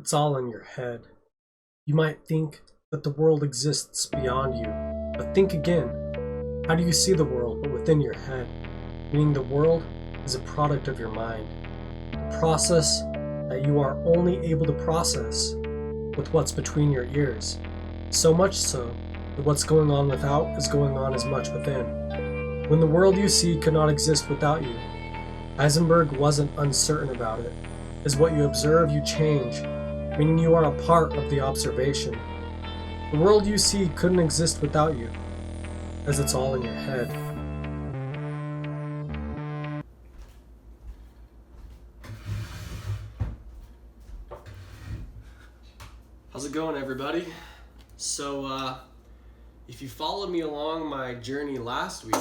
It's all in your head. You might think that the world exists beyond you, but think again. How do you see the world but within your head? Meaning the world is a product of your mind, a process that you are only able to process with what's between your ears. So much so that what's going on without is going on as much within. When the world you see could not exist without you, Heisenberg wasn't uncertain about it. As what you observe, you change, meaning you are a part of the observation. The world you see couldn't exist without you, as it's all in your head. How's it going, everybody? So, if you followed me along my journey last week,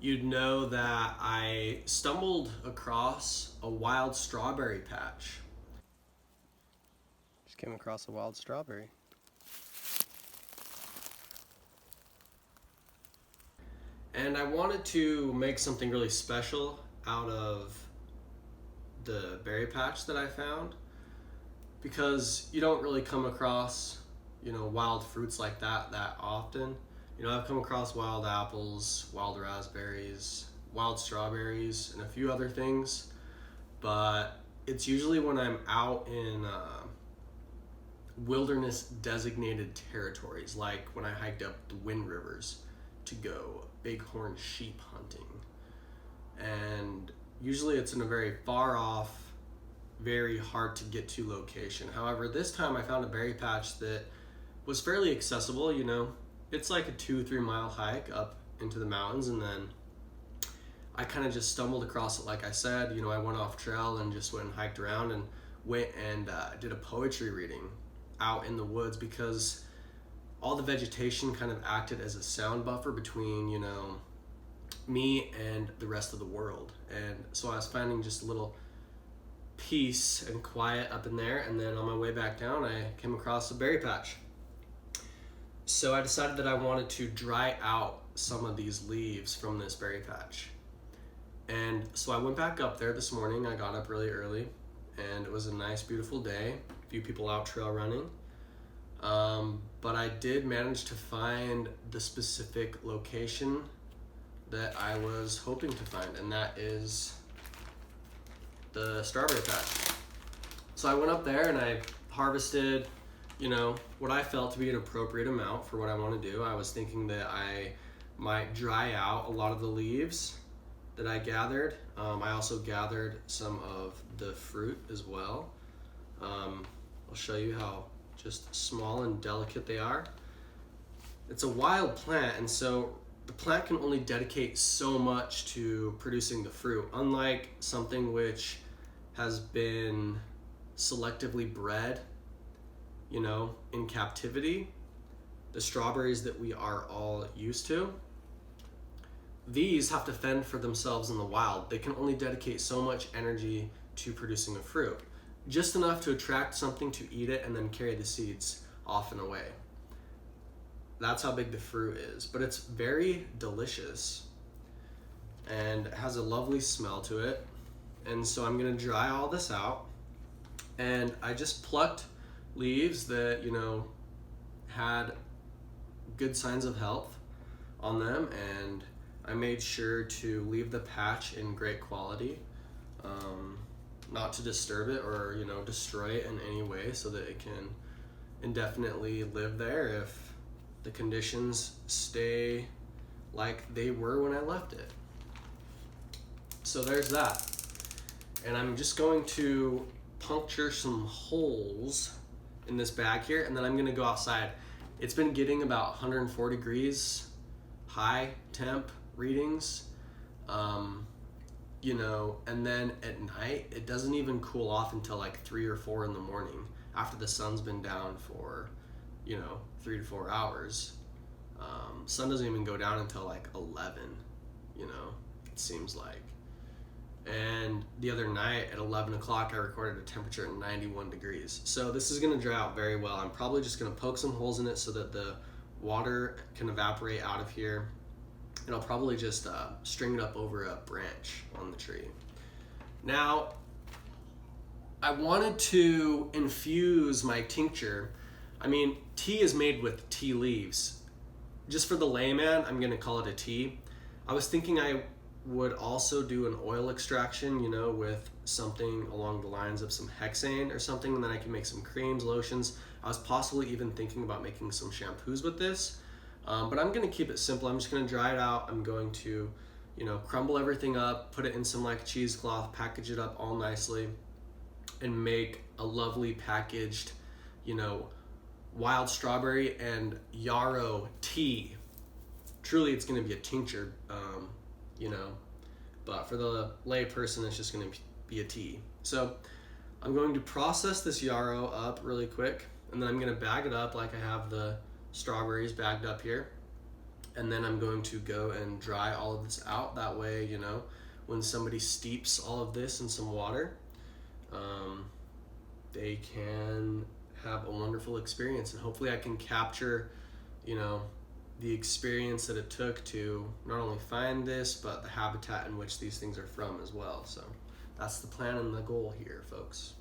you'd know that I stumbled across a wild strawberry patch. Just came across a wild strawberry. And I wanted to make something really special out of the berry patch that I found, because you don't really come across, wild fruits like that often. I've come across wild apples, wild raspberries, wild strawberries, and a few other things, but it's usually when I'm out in wilderness designated territories, like when I hiked up the Wind Rivers to go bighorn sheep hunting. And usually it's in a very far off, very hard to get to location. However, this time I found a berry patch that was fairly accessible. It's like a 2-3 mile hike up into the mountains, and then I kind of just stumbled across it. Like I said, I went off trail and just went and hiked around and went and did a poetry reading out in the woods, because all the vegetation kind of acted as a sound buffer between, me and the rest of the world. And so I was finding just a little peace and quiet up in there. And then on my way back down, I came across a berry patch. So I decided that I wanted to dry out some of these leaves from this berry patch. And so I went back up there this morning. I got up really early, and it was a nice, beautiful day. A few people out trail running. But I did manage to find the specific location that I was hoping to find, and that is the strawberry patch. So I went up there and I harvested, what I felt to be an appropriate amount for what I want to do. I was thinking that I might dry out a lot of the leaves that I gathered. I also gathered some of the fruit as well. I'll show you how just small and delicate they are. It's a wild plant, and so the plant can only dedicate so much to producing the fruit, unlike something which has been selectively bred, in captivity. The strawberries that we are all used to, these have to fend for themselves in the wild. They can only dedicate so much energy to producing a fruit, just enough to attract something to eat it and then carry the seeds off and away. That's how big the fruit is, but it's very delicious and it has a lovely smell to it. And so I'm gonna dry all this out, and I just plucked leaves that, had good signs of health on them, and I made sure to leave the patch in great quality, not to disturb it or, destroy it in any way, so that it can indefinitely live there if the conditions stay like they were when I left it. So there's that. And I'm just going to puncture some holes in this bag here, and then I'm gonna go outside. It's been getting about 104 degrees high temp readings, and then at night it doesn't even cool off until like 3 or 4 in the morning, after the sun's been down for 3 to 4 hours. Sun doesn't even go down until like 11, it seems like. And the other night at 11 o'clock, I recorded a temperature at 91 degrees. So this is gonna dry out very well. I'm probably just gonna poke some holes in it so that the water can evaporate out of here. And I'll probably just string it up over a branch on the tree. Now, I wanted to infuse my tincture. I mean, tea is made with tea leaves. Just for the layman, I'm gonna call it a tea. I was thinking I would also do an oil extraction, you know, with something along the lines of some hexane or something, and then I can make some creams, lotions. I was possibly even thinking about making some shampoos with this, but I'm gonna keep it simple. I'm just gonna dry it out. I'm going to, you know, crumble everything up, put it in some like cheesecloth, package it up all nicely, and make a lovely packaged, you know, wild strawberry and yarrow tea. Truly, it's gonna be a tincture, you know, but for the lay person, it's just gonna be a tea. So I'm going to process this yarrow up really quick, and then I'm gonna bag it up like I have the strawberries bagged up here. And then I'm going to go and dry all of this out. That way, you know, when somebody steeps all of this in some water, they can have a wonderful experience. And hopefully I can capture, you know, the experience that it took to not only find this, but the habitat in which these things are from as well. So that's the plan and the goal here, folks.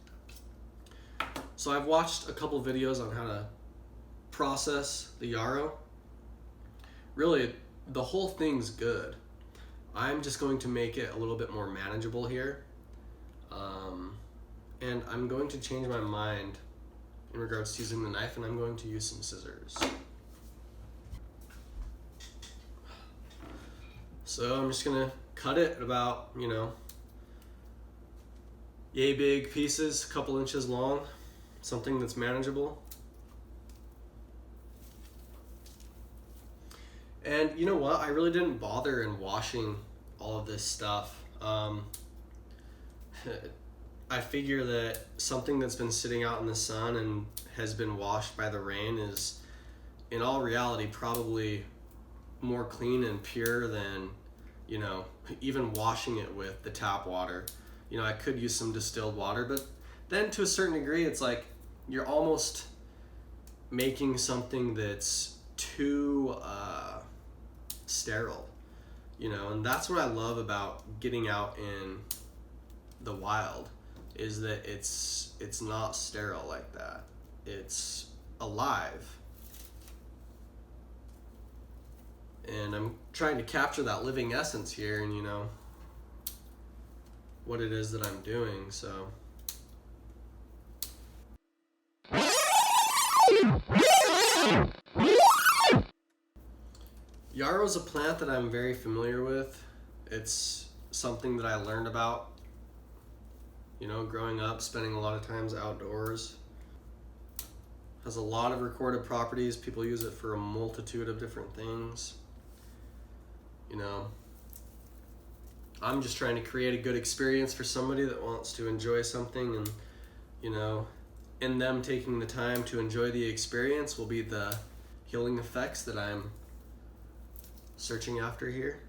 So I've watched a couple videos on how to process the yarrow. Really, the whole thing's good. I'm just going to make it a little bit more manageable here. And I'm going to change my mind in regards to using the knife, and I'm going to use some scissors. So I'm just gonna cut it about, you know, yay big pieces, a couple inches long, something that's manageable. And you know what? I really didn't bother in washing all of this stuff. I figure that something that's been sitting out in the sun and has been washed by the rain is, in all reality, probably more clean and pure than, you know, even washing it with the tap water. You know, I could use some distilled water, but then to a certain degree, it's like you're almost making something that's too sterile, you know. And that's what I love about getting out in the wild, is that it's not sterile like that. It's alive. And I'm trying to capture that living essence here, and you know, what it is that I'm doing. So yarrow is a plant that I'm very familiar with. It's something that I learned about, you know, growing up, spending a lot of times outdoors. Has a lot of recorded properties. People use it for a multitude of different things. You know, I'm just trying to create a good experience for somebody that wants to enjoy something, and, you know, in them taking the time to enjoy the experience will be the healing effects that I'm searching after here.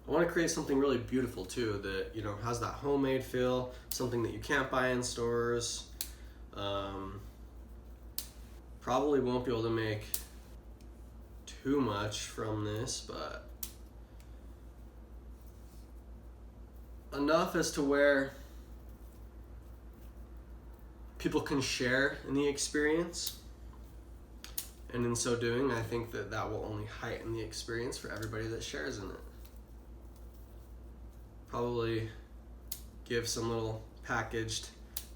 I want to create something really beautiful too, that, you know, has that homemade feel, something that you can't buy in stores. Probably won't be able to make too much from this, but enough as to where people can share in the experience. And in so doing, I think that that will only heighten the experience for everybody that shares in it. Probably give some little packaged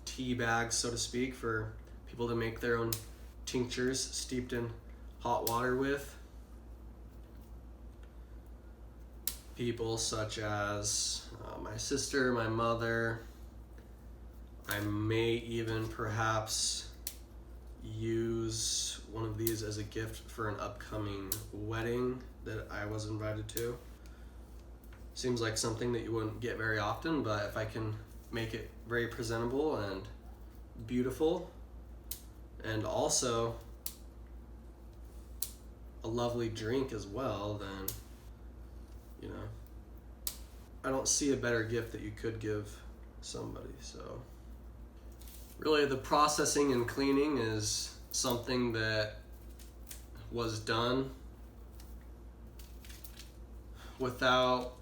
tea bags, so to speak, for people to make their own tinctures steeped in hot water with. People such as my sister, my mother. I may even perhaps use one of these as a gift for an upcoming wedding that I was invited to. Seems like something that you wouldn't get very often, but if I can make it very presentable and beautiful, and also a lovely drink as well, then, you know, I don't see a better gift that you could give somebody. So really, the processing and cleaning is something that was done without,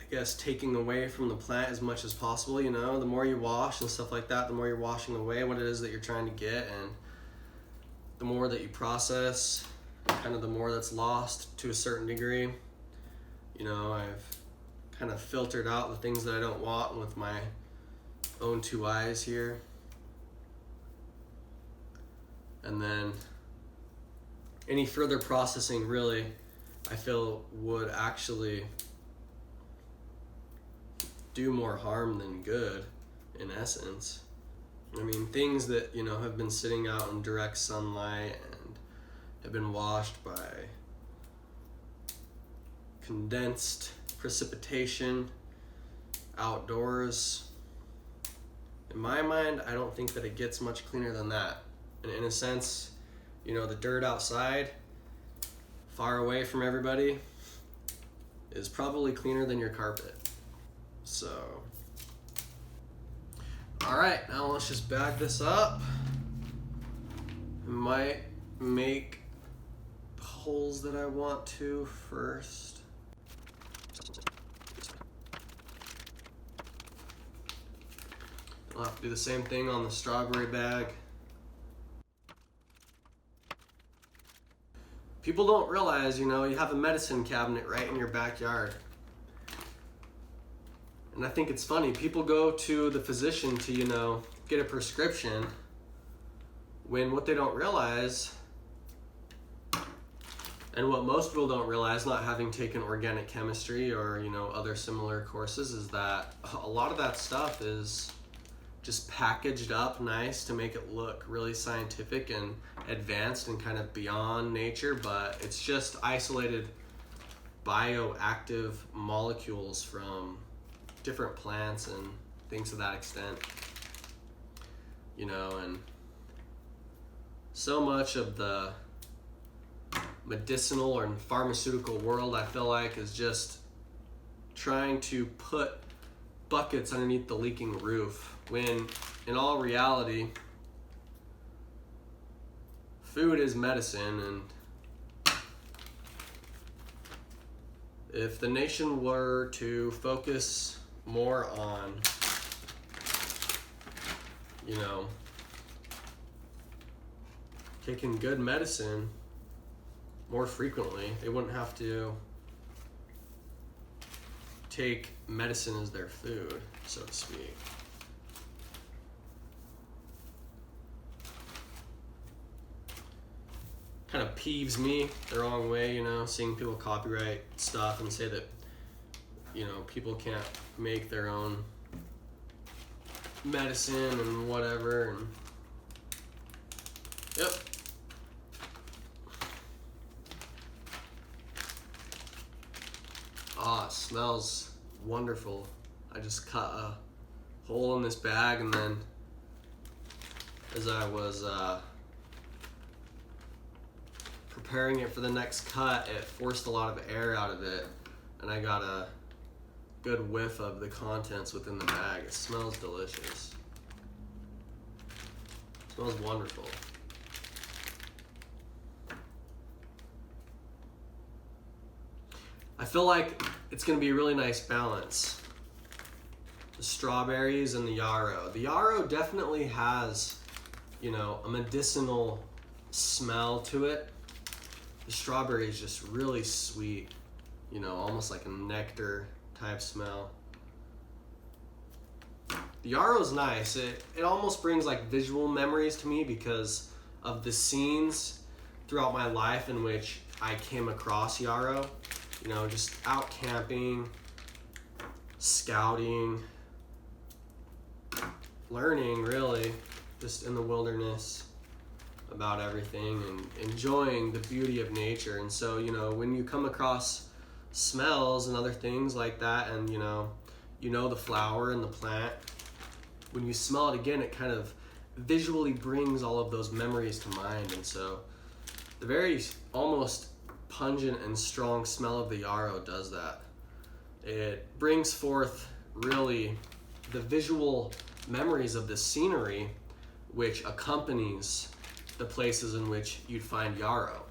I guess, taking away from the plant as much as possible. You know, the more you wash and stuff like that, the more you're washing away what it is that you're trying to get, and the more that you process, kind of the more that's lost to a certain degree. You know, I've kind of filtered out the things that I don't want with my own two eyes here. And then any further processing, really, I feel would actually do more harm than good, in essence. I mean, things that, you know, have been sitting out in direct sunlight and have been washed by condensed precipitation outdoors. In my mind, I don't think that it gets much cleaner than that. And in a sense, you know, the dirt outside, far away from everybody, is probably cleaner than your carpet. So, all right, now let's just bag this up. Might make the holes that I want to first. I'll have to do the same thing on the strawberry bag. People don't realize, you know, you have a medicine cabinet right in your backyard. And I think it's funny, people go to the physician to, you know, get a prescription, when what they don't realize, and what most people don't realize, not having taken organic chemistry or, you know, other similar courses, is that a lot of that stuff is just packaged up nice to make it look really scientific and advanced and kind of beyond nature, but it's just isolated bioactive molecules from different plants and things to that extent, you know. And so much of the medicinal or pharmaceutical world, I feel like, is just trying to put buckets underneath the leaking roof, when in all reality, food is medicine. And if the nation were to focus more on, you know, taking good medicine more frequently, they wouldn't have to take medicine as their food, so to speak. Kind of peeves me the wrong way, you know, seeing people copyright stuff and say that, you know, people can't make their own medicine and whatever. And yep. Ah, it smells wonderful. I just cut a hole in this bag, and then as I was preparing it for the next cut, it forced a lot of air out of it, and I got a good whiff of the contents within the bag. It smells delicious. It smells wonderful. I feel like it's going to be a really nice balance. The strawberries and the yarrow. The yarrow definitely has, you know, a medicinal smell to it. The strawberry is just really sweet, you know, almost like a nectar type smell. The yarrow's nice. It almost brings like visual memories to me because of the scenes throughout my life in which I came across yarrow. You know, just out camping, scouting, learning really, just in the wilderness about everything and enjoying the beauty of nature. And so, you know, when you come across smells and other things like that, and you know the flower and the plant, when you smell it again, it kind of visually brings all of those memories to mind. And so the very almost pungent and strong smell of the yarrow does that. It brings forth really the visual memories of the scenery which accompanies the places in which you'd find yarrow.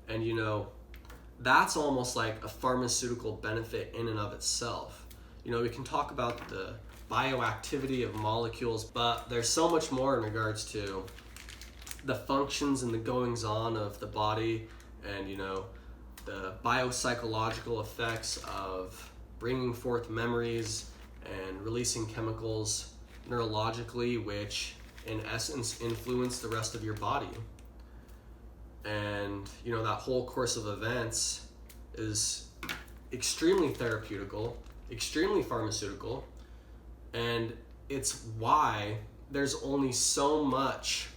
And you know, that's almost like a pharmaceutical benefit in and of itself. You know, we can talk about the bioactivity of molecules, but there's so much more in regards to the functions and the goings on of the body, and you know, the biopsychological effects of bringing forth memories and releasing chemicals neurologically, which in essence influence the rest of your body. And you know, that whole course of events is extremely therapeutical, extremely pharmaceutical, and it's why there's only so much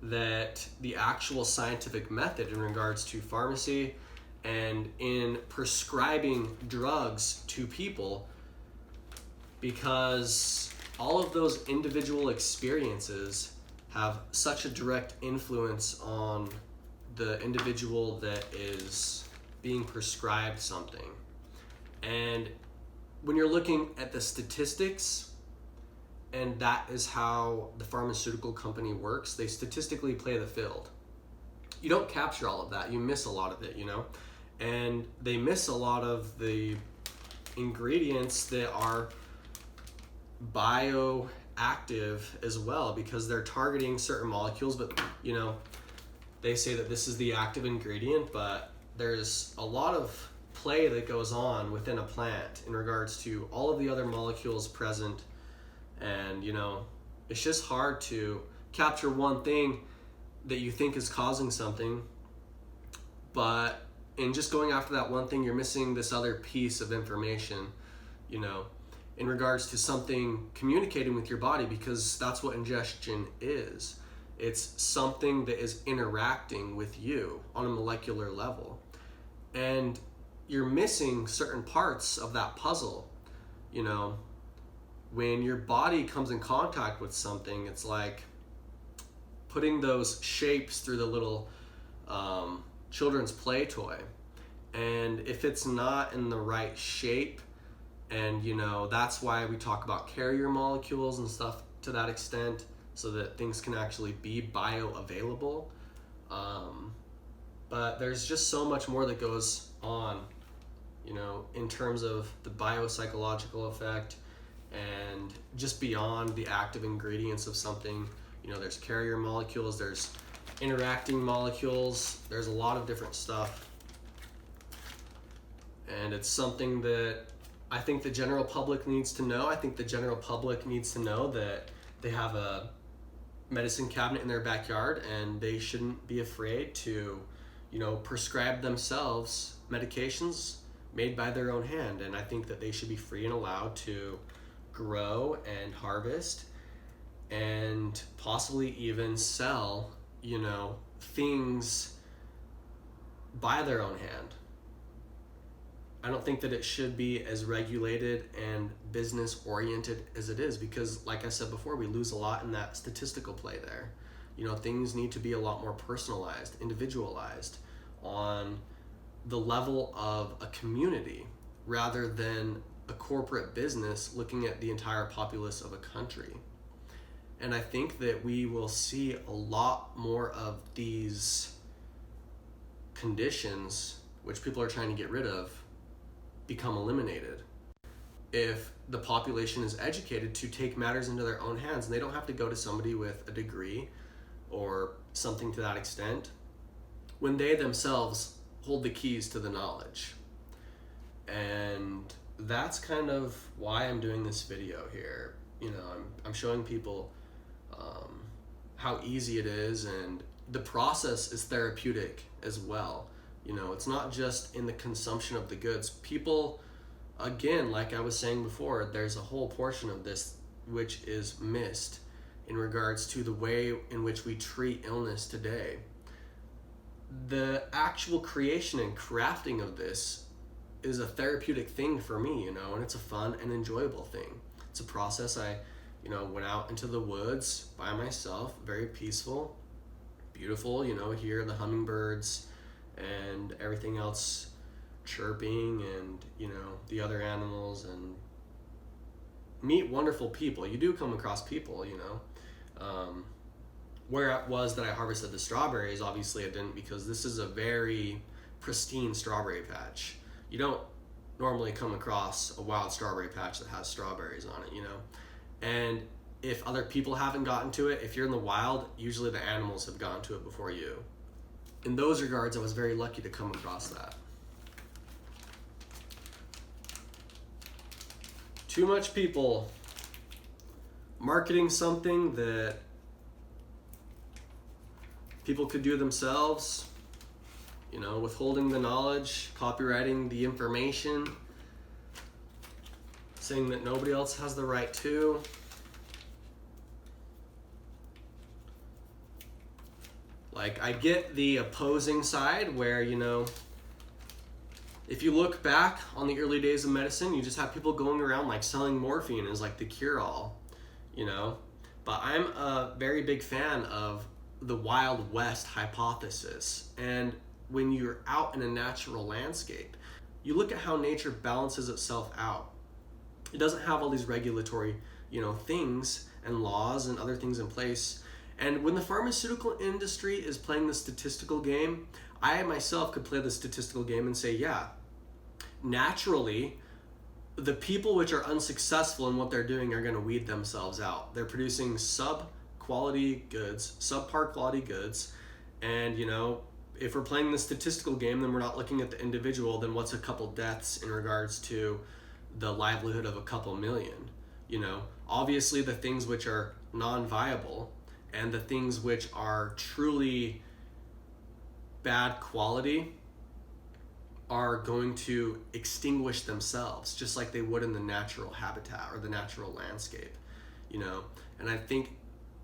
that the actual scientific method in regards to pharmacy and in prescribing drugs to people, because all of those individual experiences have such a direct influence on the individual that is being prescribed something. And when you're looking at the statistics, and that is how the pharmaceutical company works, they statistically play the field. You don't capture all of that, you miss a lot of it, you know? And they miss a lot of the ingredients that are bioactive as well, because they're targeting certain molecules, but you know, they say that this is the active ingredient, but there's a lot of play that goes on within a plant in regards to all of the other molecules present. And you know, it's just hard to capture one thing that you think is causing something, but in just going after that one thing, you're missing this other piece of information, you know, in regards to something communicating with your body, because that's what ingestion is. It's something that is interacting with you on a molecular level. And you're missing certain parts of that puzzle, you know. When your body comes in contact with something, it's like putting those shapes through the little children's play toy. And if it's not in the right shape, and you know, that's why we talk about carrier molecules and stuff to that extent, so that things can actually be bioavailable. But there's just so much more that goes on, you know, in terms of the biopsychological effect, and just beyond the active ingredients of something. You know, there's carrier molecules, there's interacting molecules, there's a lot of different stuff. And it's something that I think the general public needs to know. I think the general public needs to know that they have a medicine cabinet in their backyard, and they shouldn't be afraid to, you know, prescribe themselves medications made by their own hand. And I think that they should be free and allowed to grow and harvest and possibly even sell, you know, things by their own hand. I don't think that it should be as regulated and business oriented as it is, because like I said before, we lose a lot in that statistical play there. You know, things need to be a lot more personalized, individualized on the level of a community rather than a corporate business looking at the entire populace of a country. And I think that we will see a lot more of these conditions, which people are trying to get rid of, become eliminated if the population is educated to take matters into their own hands, and they don't have to go to somebody with a degree or something to that extent, when they themselves hold the keys to the knowledge. And that's kind of why I'm doing this video here. You know, I'm showing people how easy it is, and the process is therapeutic as well. You know, it's not just in the consumption of the goods. People, again, like I was saying before, there's a whole portion of this which is missed in regards to the way in which we treat illness today. The actual creation and crafting of this is a therapeutic thing for me, you know, and it's a fun and enjoyable thing. It's a process. I, you know, went out into the woods by myself, very peaceful, beautiful, you know, hear the hummingbirds and everything else chirping, and you know, the other animals, and meet wonderful people. You do come across people, you know. Where it was that I harvested the strawberries, obviously I didn't, because this is a very pristine strawberry patch. You don't normally come across a wild strawberry patch that has strawberries on it, you know? And if other people haven't gotten to it, if you're in the wild, usually the animals have gotten to it before you. In those regards, I was very lucky to come across that. Too much people marketing something that people could do themselves, you know, withholding the knowledge, copywriting the information, saying that nobody else has the right to. Like, I get the opposing side where, you know, if you look back on the early days of medicine, you just have people going around like selling morphine as like the cure-all, you know? But I'm a very big fan of the Wild West hypothesis. And when you're out in a natural landscape, you look at how nature balances itself out. It doesn't have all these regulatory, you know, things and laws and other things in place. And when the pharmaceutical industry is playing the statistical game, I myself could play the statistical game and say, yeah, naturally, the people which are unsuccessful in what they're doing are going to weed themselves out. They're producing subpar quality goods. And, you know, if we're playing the statistical game, then we're not looking at the individual, then what's a couple deaths in regards to the livelihood of a couple million? You know, obviously the things which are non-viable and the things which are truly bad quality are going to extinguish themselves just like they would in the natural habitat or the natural landscape, you know? And I think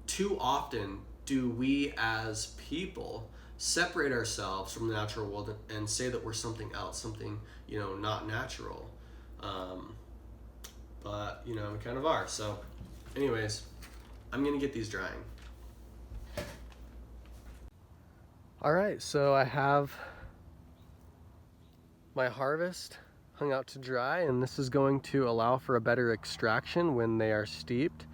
too often do we as people separate ourselves from the natural world and say that we're something else, something, you know, not natural. But, you know, we kind of are. So anyways, I'm gonna get these drying. All right, so I have my harvest hung out to dry, and this is going to allow for a better extraction when they are steeped,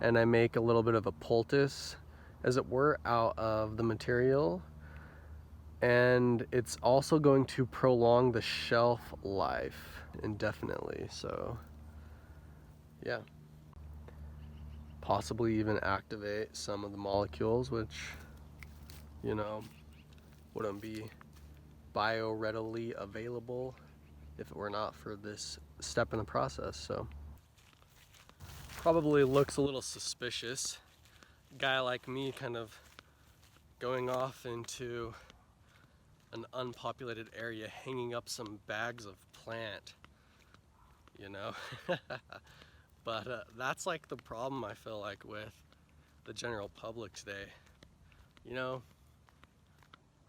and I make a little bit of a poultice, as it were, out of the material, and it's also going to prolong the shelf life indefinitely. So yeah, possibly even activate some of the molecules which, you know, wouldn't be bio-readily available if it were not for this step in the process. So probably looks a little suspicious. A guy like me kind of going off into an unpopulated area, hanging up some bags of plant, you know. But that's like the problem I feel like with the general public today. You know,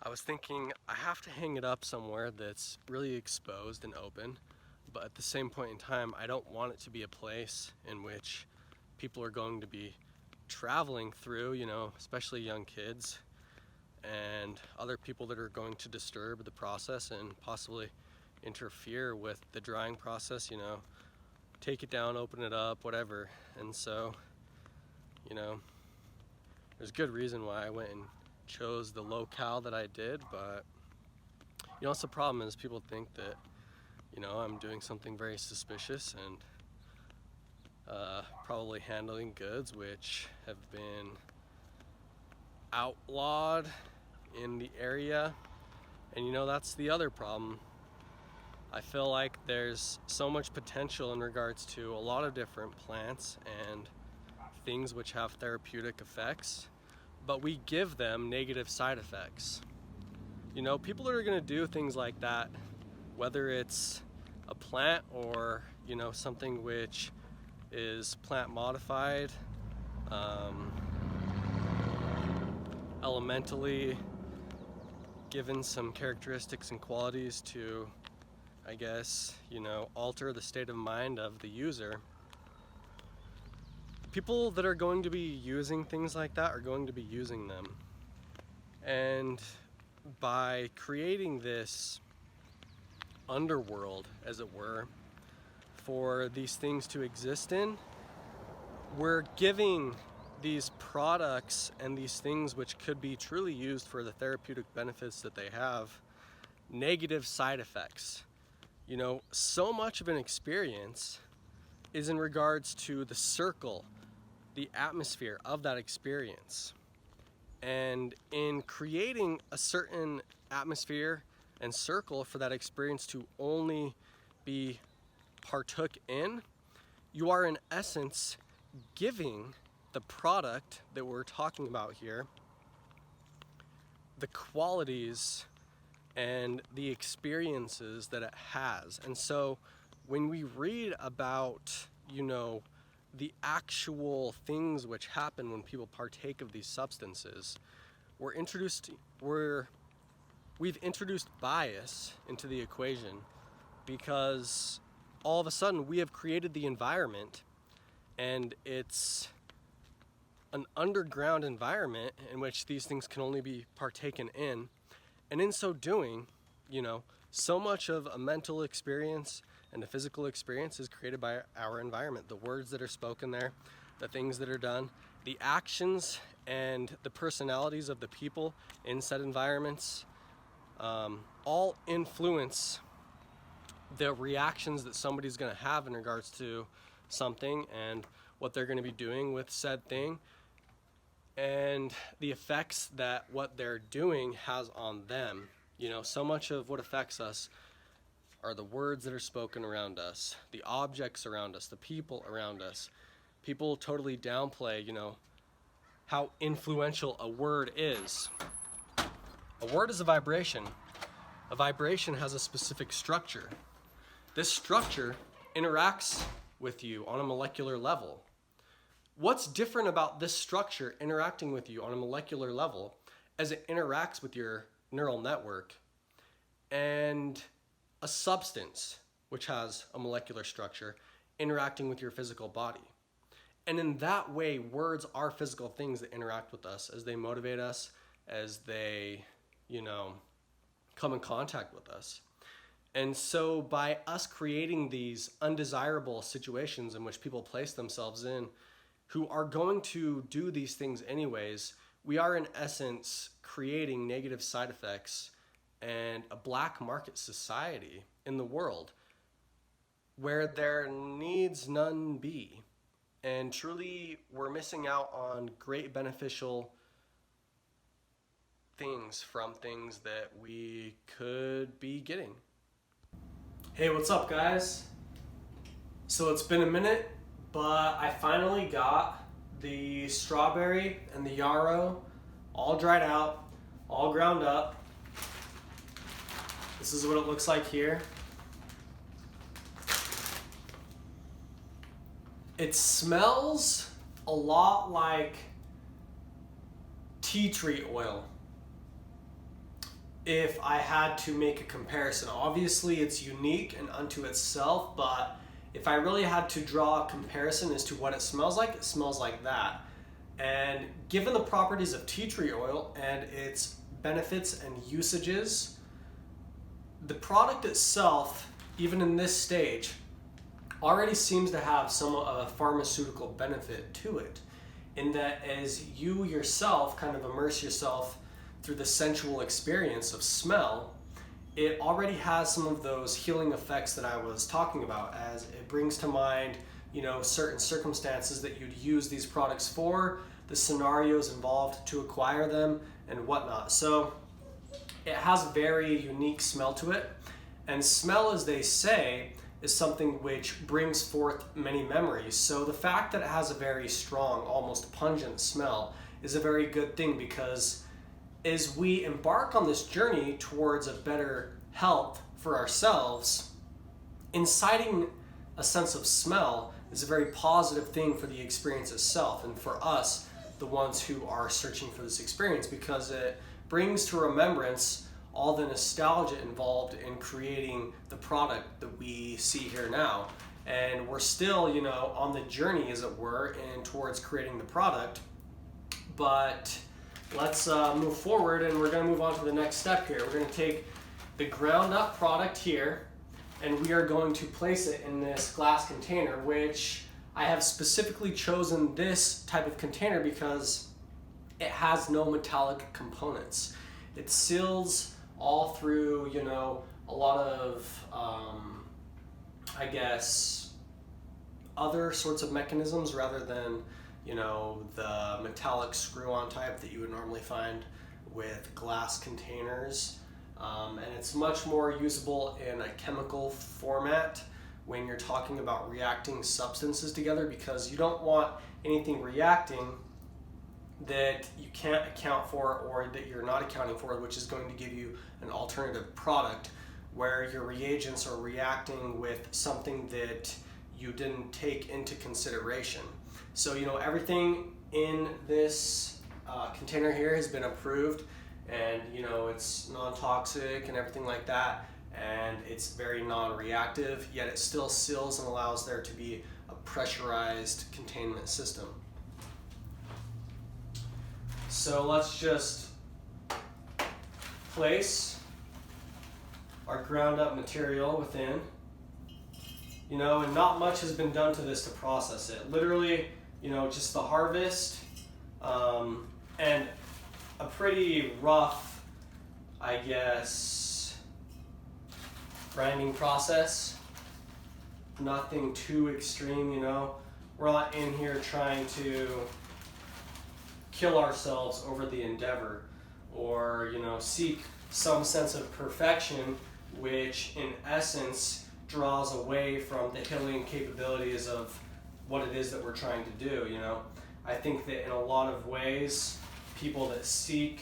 I was thinking I have to hang it up somewhere that's really exposed and open, but at the same point in time, I don't want it to be a place in which people are going to be traveling through, you know, especially young kids and other people that are going to disturb the process and possibly interfere with the drying process, you know, take it down, open it up, whatever. And so, you know, there's good reason why I went and chose the locale that I did, but you know, what's the problem is people think that, you know, I'm doing something very suspicious and probably handling goods which have been outlawed in the area. And you know, that's the other problem. I feel like there's so much potential in regards to a lot of different plants and things which have therapeutic effects, but we give them negative side effects. You know, people that are going to do things like that, whether it's a plant or, you know, something which is plant modified, elementally given some characteristics and qualities to, I guess, you know, alter the state of mind of the user. People that are going to be using things like that are going to be using them. And by creating this underworld, as it were, for these things to exist in, we're giving these products and these things which could be truly used for the therapeutic benefits that they have negative side effects. You know, so much of an experience is in regards to the circle, the atmosphere of that experience. And in creating a certain atmosphere and circle for that experience to only be partook in, you are in essence giving the product that we're talking about here the qualities and the experiences that it has. And so when we read about, you know, the actual things which happen when people partake of these substances, we've introduced bias into the equation, because all of a sudden we have created the environment, and it's an underground environment in which these things can only be partaken in. And in so doing, you know, so much of a mental experience and a physical experience is created by our environment. The words that are spoken there, the things that are done, the actions and the personalities of the people in said environments, all influence the reactions that somebody's going to have in regards to something and what they're going to be doing with said thing, and the effects that what they're doing has on them. You know, so much of what affects us are the words that are spoken around us, the objects around us, the people around us. People totally downplay, you know, how influential a word is. A word is a vibration. A vibration has a specific structure. This structure interacts with you on a molecular level. What's different about this structure interacting with you on a molecular level as it interacts with your neural network and a substance which has a molecular structure interacting with your physical body? And in that way, words are physical things that interact with us as they motivate us, as they, you know, come in contact with us. And so by us creating these undesirable situations in which people place themselves in, who are going to do these things anyways, we are in essence creating negative side effects and a black market society in the world where there needs none be. And truly, we're missing out on great beneficial things from things that we could be getting. Hey, what's up, guys? So it's been a minute, but I finally got the strawberry and the yarrow all dried out, all ground up. This is what it looks like here. It smells a lot like tea tree oil, if I had to make a comparison. Obviously it's unique and unto itself, but if I really had to draw a comparison as to what it smells like that. And given the properties of tea tree oil and its benefits and usages, the product itself, even in this stage, already seems to have some of a pharmaceutical benefit to it, in that as you yourself kind of immerse yourself through the sensual experience of smell, it already has some of those healing effects that I was talking about, as it brings to mind, you know, certain circumstances that you'd use these products for, the scenarios involved to acquire them, and whatnot. So it has a very unique smell to it, and smell, as they say, is something which brings forth many memories. So the fact that it has a very strong, almost pungent smell is a very good thing, because as we embark on this journey towards a better health for ourselves, inciting a sense of smell is a very positive thing for the experience itself and for us, the ones who are searching for this experience, because it brings to remembrance all the nostalgia involved in creating the product that we see here now. And we're still, you know, on the journey, as it were, and towards creating the product. But let's move forward, and we're going to move on to the next step here. We're going to take the ground up product here, and we are going to place it in this glass container, which I have specifically chosen this type of container because it has no metallic components. It seals all through, you know, a lot of, I guess, other sorts of mechanisms rather than, you know, the metallic screw-on type that you would normally find with glass containers. And it's much more usable in a chemical format when you're talking about reacting substances together, because you don't want anything reacting that you can't account for or that you're not accounting for, which is going to give you an alternative product where your reagents are reacting with something that you didn't take into consideration. So, you know, everything in this container here has been approved, and, you know, it's non-toxic and everything like that, and it's very non-reactive, yet it still seals and allows there to be a pressurized containment system. So let's just place our ground up material within, you know, and not much has been done to this to process it. Literally, you know, just the harvest and a pretty rough, I guess, grinding process. Nothing too extreme, you know. We're not in here trying to kill ourselves over the endeavor or, you know, seek some sense of perfection, which in essence draws away from the healing capabilities of what it is that we're trying to do, you know. I think that in a lot of ways, people that seek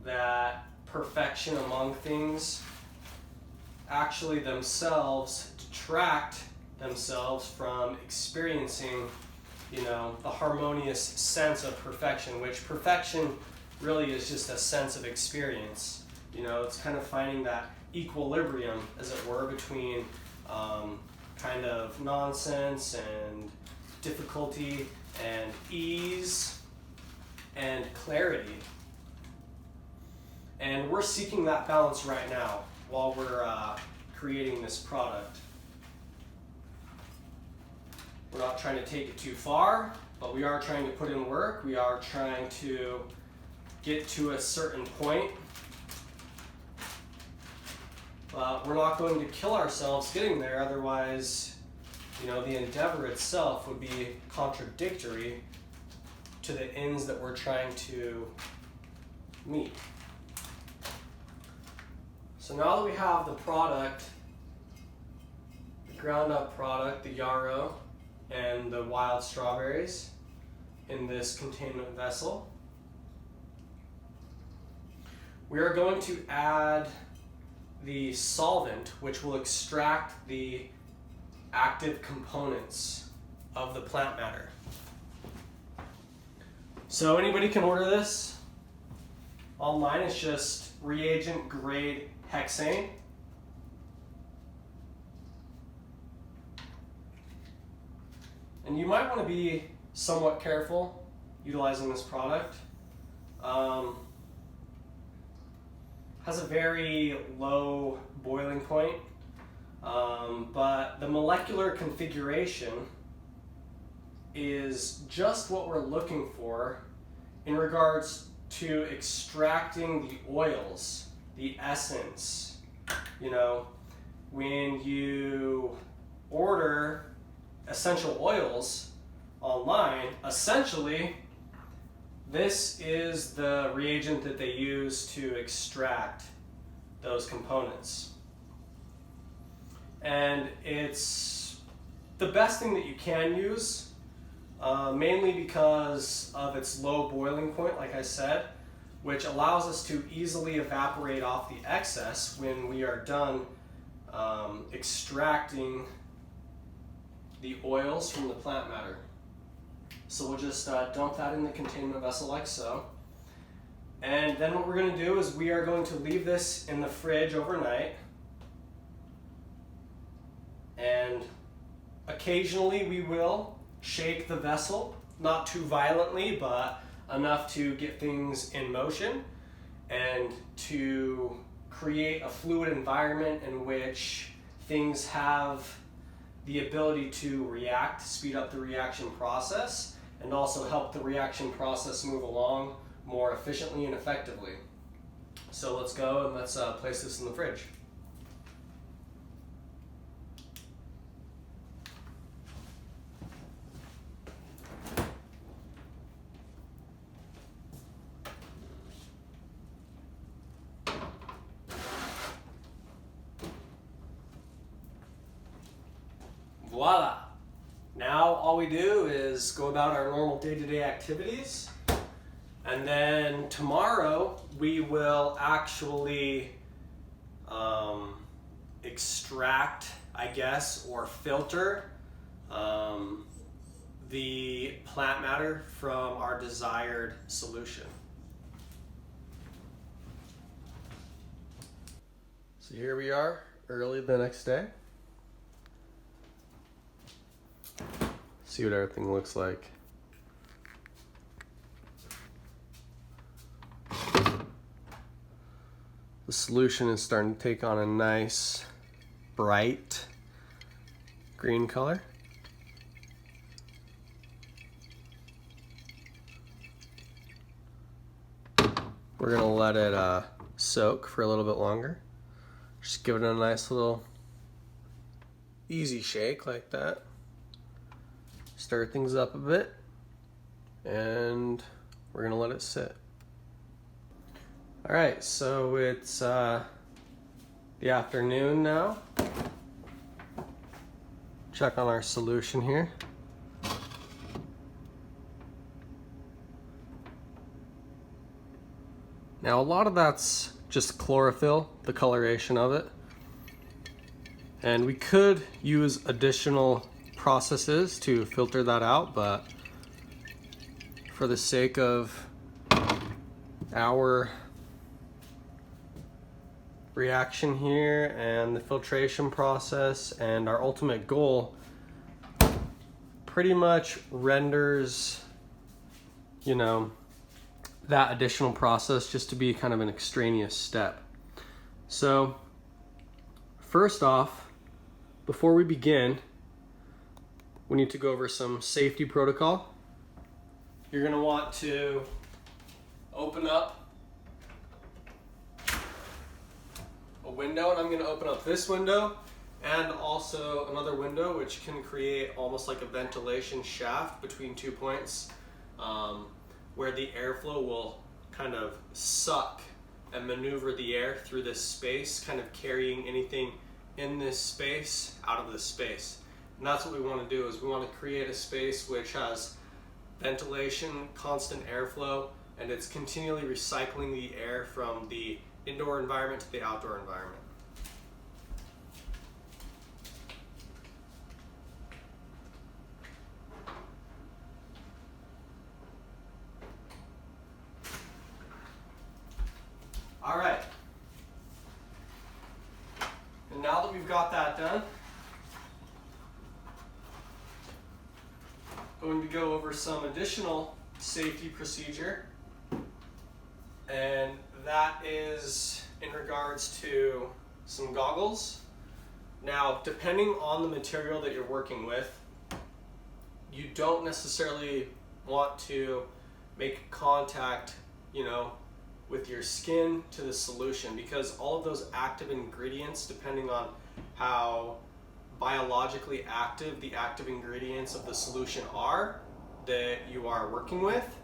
that perfection among things actually themselves detract themselves from experiencing, you know, the harmonious sense of perfection, which perfection really is just a sense of experience. You know, it's kind of finding that equilibrium, as it were, between kind of nonsense and difficulty and ease and clarity. And we're seeking that balance right now while we're creating this product. We're not trying to take it too far, but we are trying to put in work. We are trying to get to a certain point. But we're not going to kill ourselves getting there, otherwise, you know, the endeavor itself would be contradictory to the ends that we're trying to meet. So now that we have the product, the ground up product, the yarrow, and the wild strawberries in this containment vessel, we are going to add the solvent, which will extract the active components of the plant matter. So anybody can order this online. It's just reagent grade hexane. And you might want to be somewhat careful utilizing this product. Has a very low boiling point, but the molecular configuration is just what we're looking for in regards to extracting the oils, the essence. You know, when you order essential oils online, essentially this is the reagent that they use to extract those components. And it's the best thing that you can use, mainly because of its low boiling point, like I said, which allows us to easily evaporate off the excess when we are done extracting the oils from the plant matter. So we'll just dump that in the containment vessel like so. And then what we're going to do is we are going to leave this in the fridge overnight. And occasionally we will shake the vessel, not too violently, but enough to get things in motion and to create a fluid environment in which things have the ability to react, speed up the reaction process, and also help the reaction process move along more efficiently and effectively. So let's go and let's place this in the fridge. Voila! Now all we do is go about our normal day-to-day activities, and then tomorrow we will actually extract, I guess, or filter the plant matter from our desired solution. So here we are, early the next day. See what everything looks like. The solution is starting to take on a nice, bright green color. We're gonna let it soak for a little bit longer. Just give it a nice little easy shake like that. Stir things up a bit, and we're gonna let it sit. All right, so it's the afternoon now. Check on our solution here. Now a lot of that's just chlorophyll, the coloration of it. And we could use additional processes to filter that out, but for the sake of our reaction here and the filtration process and our ultimate goal, pretty much renders, you know, that additional process just to be kind of an extraneous step. So first off, before we begin, we need to go over some safety protocol. You're gonna want to open up a window, and I'm gonna open up this window and also another window, which can create almost like a ventilation shaft between 2 points, where the airflow will kind of suck and maneuver the air through this space, kind of carrying anything in this space out of this space. And that's what we want to do, is we want to create a space which has ventilation, constant airflow, and it's continually recycling the air from the indoor environment to the outdoor environment. All right. And now that we've got that done, going to go over some additional safety procedure, and that is in regards to some goggles. Now, depending on the material that you're working with, you don't necessarily want to make contact, with your skin to the solution, because all of those active ingredients, depending on how biologically active the active ingredients of the solution are that you are working with,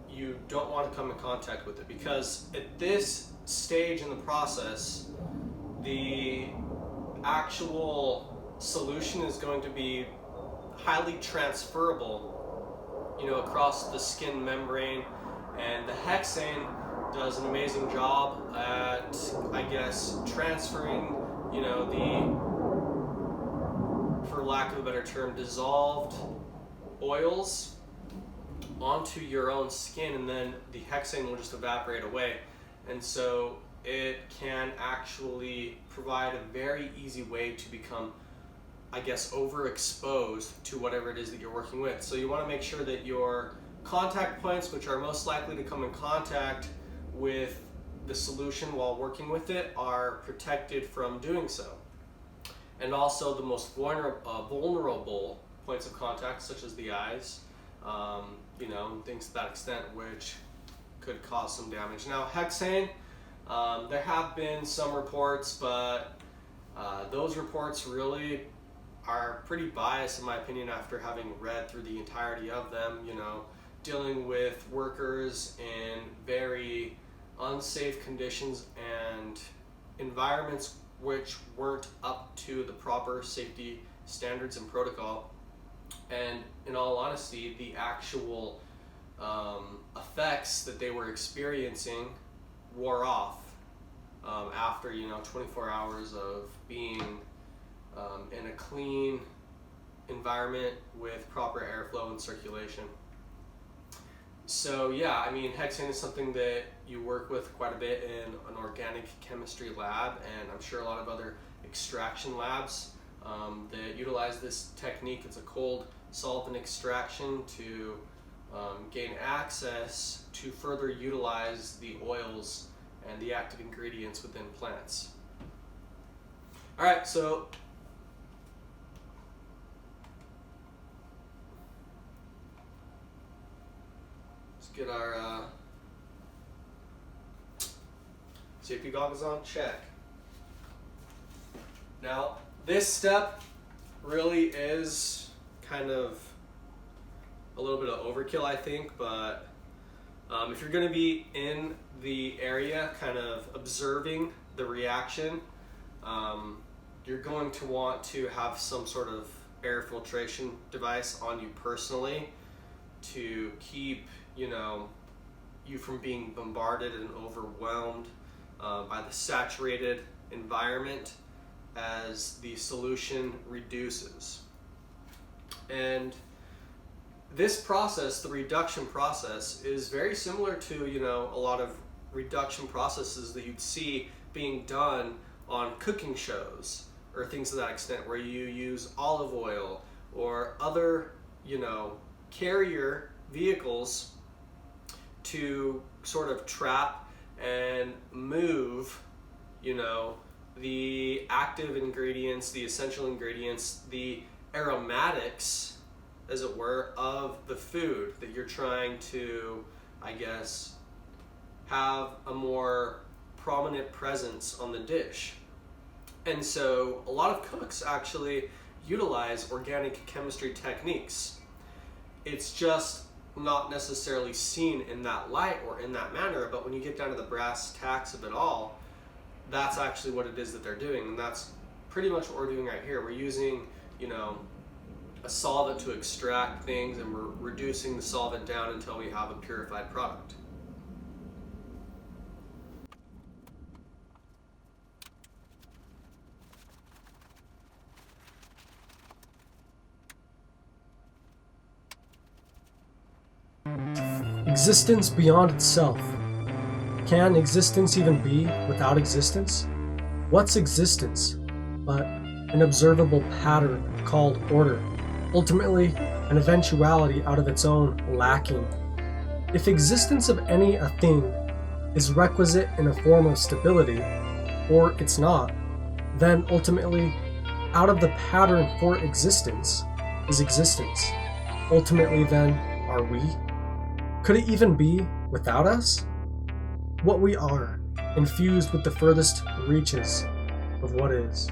you don't want to come in contact with it, because at this stage in the process, the actual solution is going to be highly transferable, across the skin membrane, and the hexane does an amazing job at, I guess, transferring, the, for lack of a better term, dissolved oils onto your own skin, and then the hexane will just evaporate away. And so it can actually provide a very easy way to become, I guess, overexposed to whatever it is that you're working with. So you want to make sure that your contact points, which are most likely to come in contact with the solution while working with it, are protected from doing so. And also the most vulnerable points of contact, such as the eyes, and things to that extent, which could cause some damage. Now, hexane, there have been some reports, but those reports really are pretty biased in my opinion after having read through the entirety of them, dealing with workers in very unsafe conditions and environments which weren't up to the proper safety standards and protocol. And in all honesty, the actual effects that they were experiencing wore off after 24 hours of being in a clean environment with proper airflow and circulation. So yeah, I mean, hexane is something that you work with quite a bit in an organic chemistry lab, and I'm sure a lot of other extraction labs that utilize this technique. It's a cold solvent extraction to gain access to further utilize the oils and the active ingredients within plants. All right, so let's get our safety goggles on, check. Now, this step really is kind of a little bit of overkill, I think, but if you're going to be in the area kind of observing the reaction, you're going to want to have some sort of air filtration device on you personally to keep you from being bombarded and overwhelmed by the saturated environment as the solution reduces. And this process, the reduction process, is very similar to a lot of reduction processes that you'd see being done on cooking shows or things to that extent, where you use olive oil or other carrier vehicles to sort of trap and move the active ingredients, the essential ingredients, the aromatics, as it were, of the food that you're trying to, I guess, have a more prominent presence on the dish. And so a lot of cooks actually utilize organic chemistry techniques. It's just not necessarily seen in that light or in that manner, but when you get down to the brass tacks of it all, that's actually what it is that they're doing. And that's pretty much what we're doing right here. We're using, a solvent to extract things, and we're reducing the solvent down until we have a purified product. Existence beyond itself. Can existence even be without existence? What's existence but an observable pattern called order, ultimately an eventuality out of its own lacking? If existence of any a thing is requisite in a form of stability, or it's not, then ultimately out of the pattern for existence is existence. Ultimately then, are we? Could it even be without us? What we are, infused with the furthest reaches of what is.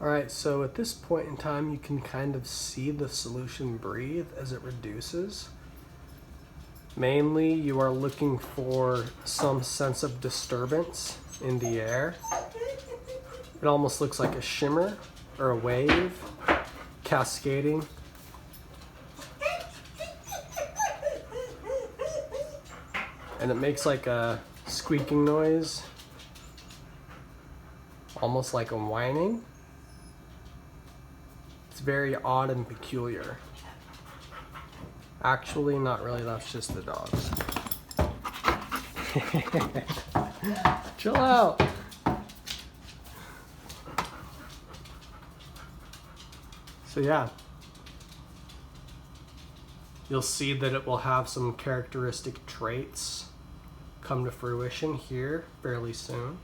Alright, so at this point in time, you can kind of see the solution breathe as it reduces. Mainly, you are looking for some sense of disturbance in the air. It almost looks like a shimmer or a wave cascading. And it makes like a squeaking noise, almost like a whining. It's very odd and peculiar. Actually, not really, that's just the dogs. Chill out. So yeah, you'll see that it will have some characteristic traits come to fruition here fairly soon.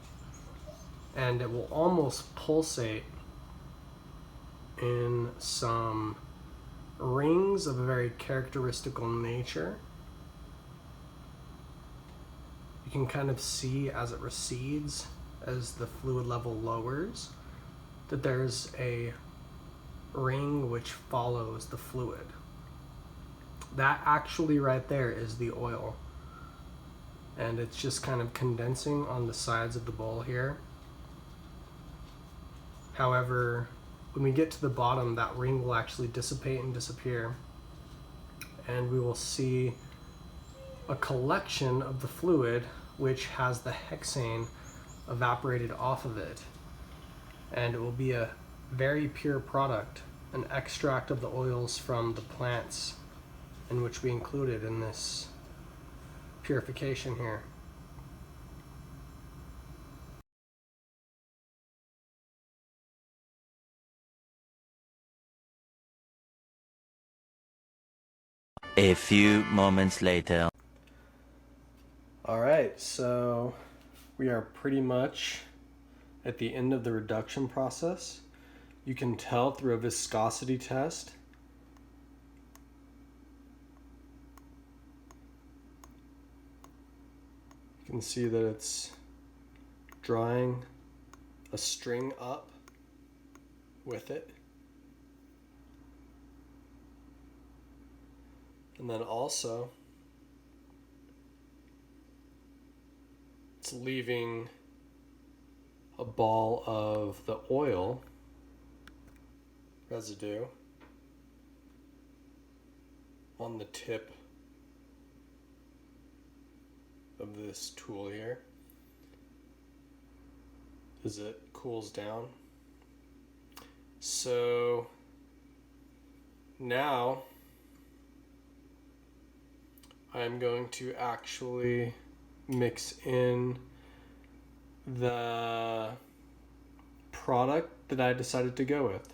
And it will almost pulsate in some rings of a very characteristical nature. You can kind of see as it recedes, as the fluid level lowers, that there's a ring which follows the fluid. That actually right there is the oil. And it's just kind of condensing on the sides of the bowl here. However, when we get to the bottom, that ring will actually dissipate and disappear. And we will see a collection of the fluid which has the hexane evaporated off of it. And it will be a very pure product, an extract of the oils from the plants in which we included in this purification here. A few moments later. All right, so we are pretty much at the end of the reduction process. You can tell through a viscosity test. You can see that it's drawing a string up with it. And then also, it's leaving a ball of the oil residue on the tip of this tool here as it cools down. So now I'm going to actually mix in the product that I decided to go with.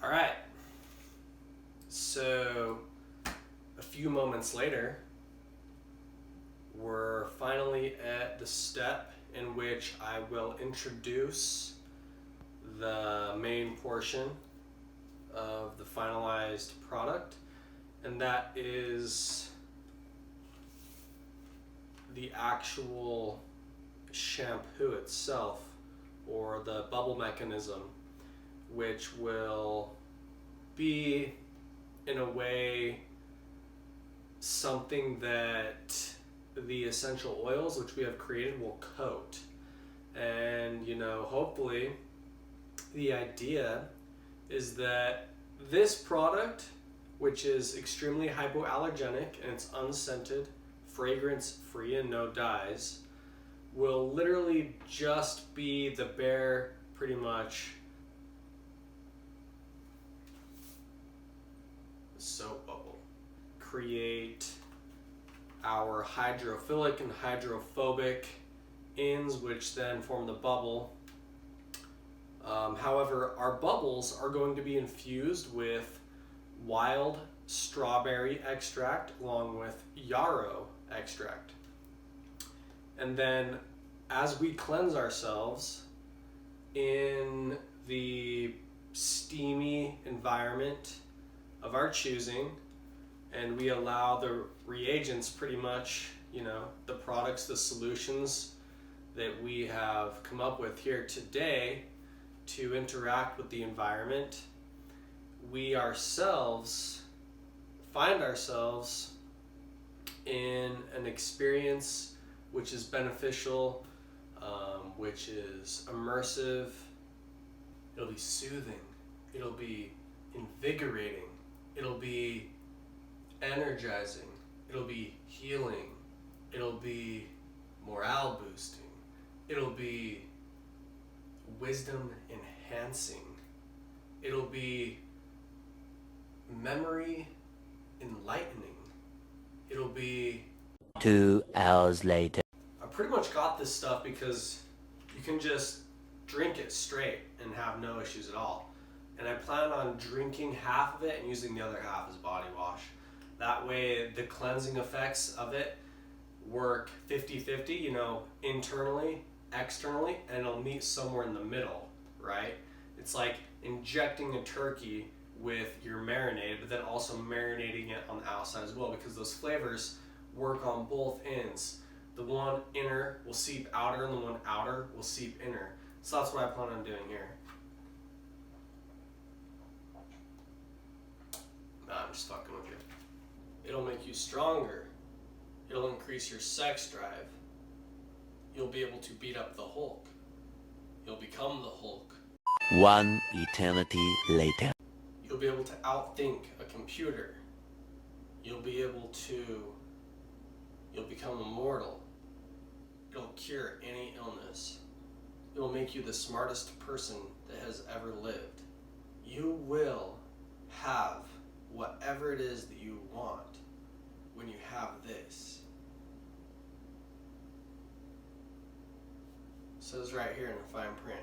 All right. So a few moments later, we're finally at the step in which I will introduce the main portion of the finalized product, and that is the actual shampoo itself, or the bubble mechanism, which will be in a way something that the essential oils which we have created will coat. And hopefully the idea is that this product, which is extremely hypoallergenic and it's unscented, fragrance free, and no dyes, will literally just be the bare, pretty much, soap bubble. Create our hydrophilic and hydrophobic ends, which then form the bubble. However, our bubbles are going to be infused with wild strawberry extract along with yarrow extract. And then as we cleanse ourselves in the steamy environment of our choosing, and we allow the reagents, pretty much, the products, the solutions that we have come up with here today to interact with the environment, we ourselves find ourselves in an experience which is beneficial, which is immersive. It'll be soothing, it'll be invigorating, it'll be energizing, it'll be healing, it'll be morale boosting, it'll be wisdom enhancing, it'll be memory enlightening, it'll be... 2 hours later. I pretty much got this stuff because you can just drink it straight and have no issues at all. And I plan on drinking half of it and using the other half as body wash. That way the cleansing effects of it work 50-50, you know, internally, externally, and it'll meet somewhere in the middle, right? It's like injecting a turkey with your marinade, but then also marinating it on the outside as well, because those flavors work on both ends. The one inner will seep outer and the one outer will seep inner. So that's what I plan on doing here. Nah, I'm just fucking with you. It'll make you stronger. It'll increase your sex drive. You'll be able to beat up the Hulk. You'll become the Hulk. 1 eternity later. You'll be able to outthink a computer. You'll become immortal. It'll cure any illness. It will make you the smartest person that has ever lived. You will have whatever it is that you want when you have this. It says right here in the fine print.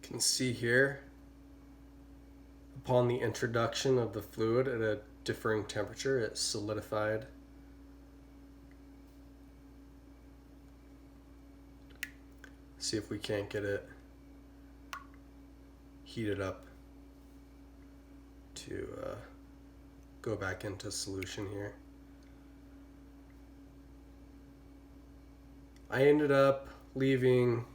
You can see here, upon the introduction of the fluid at a differing temperature, it solidified. See if we can't get it heated up to go back into solution here. I ended up leaving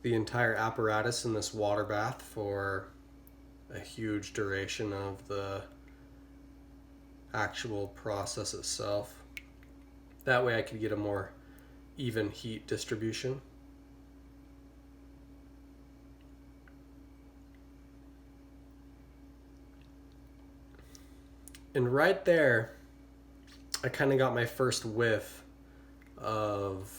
the entire apparatus in this water bath for a huge duration of the actual process itself. That way I could get a more even heat distribution. And right there, I kind of got my first whiff of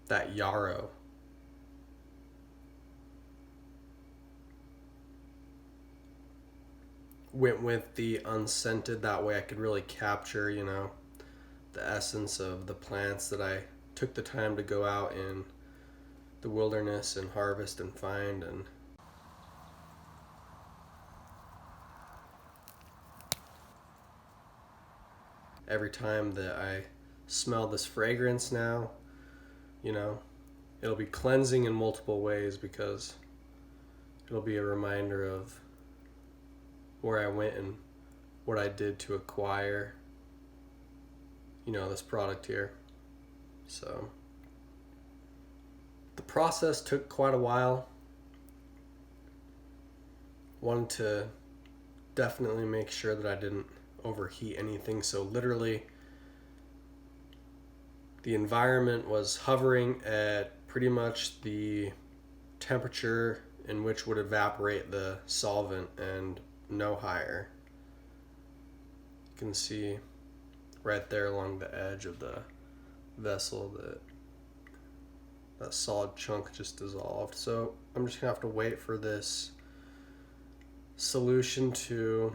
that yarrow. Went with the unscented, that way I could really capture, you know, the essence of the plants that I took the time to go out in the wilderness and harvest and find. And every time that I smell this fragrance now, you know, it'll be cleansing in multiple ways, because it'll be a reminder of where I went and what I did to acquire, you know, this product here. So the process took quite a while. Wanted to definitely make sure that I didn't overheat anything, so literally the environment was hovering at pretty much the temperature in which would evaporate the solvent and no higher. You can see right there along the edge of the vessel that that solid chunk just dissolved. So I'm just gonna have to wait for this solution to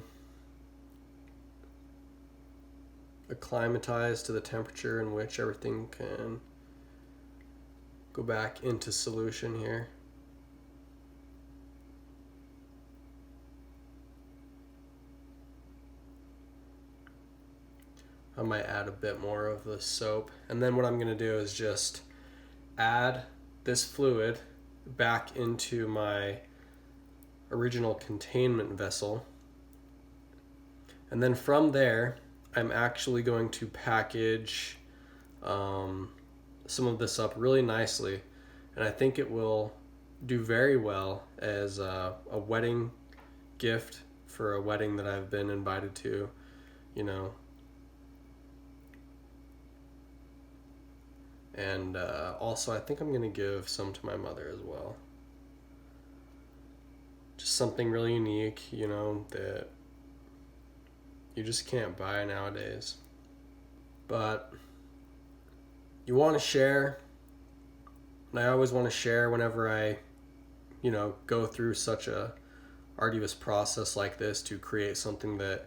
acclimatize to the temperature in which everything can go back into solution here. I might add a bit more of the soap, and then what I'm going to do is just add this fluid back into my original containment vessel, and then from there I'm actually going to package some of this up really nicely, and I think it will do very well as a wedding gift for a wedding that I've been invited to, you know. And also, I think I'm going to give some to my mother as well. Just something really unique, you know, that you just can't buy nowadays. But you want to share, and I always want to share whenever I, you know, go through such a arduous process like this to create something that,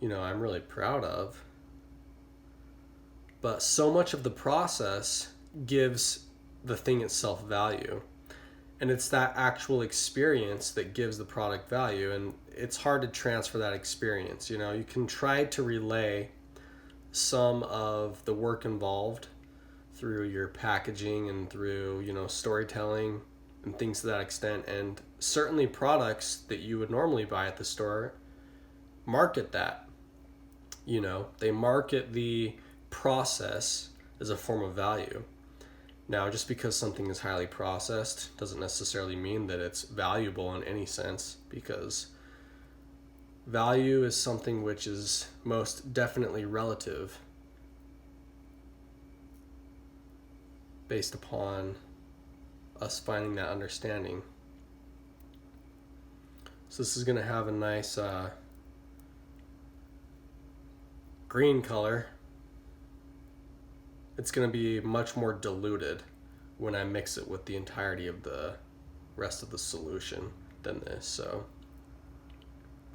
you know, I'm really proud of. But so much of the process gives the thing itself value. And it's that actual experience that gives the product value. And it's hard to transfer that experience. You know, you can try to relay some of the work involved through your packaging and through, you know, storytelling and things to that extent. And certainly products that you would normally buy at the store market that. You know, they market the process as a form of value. Now, just because something is highly processed doesn't necessarily mean that it's valuable in any sense, because value is something which is most definitely relative based upon us finding that understanding. So this is going to have a nice green color. It's going to be much more diluted when I mix it with the entirety of the rest of the solution than this, so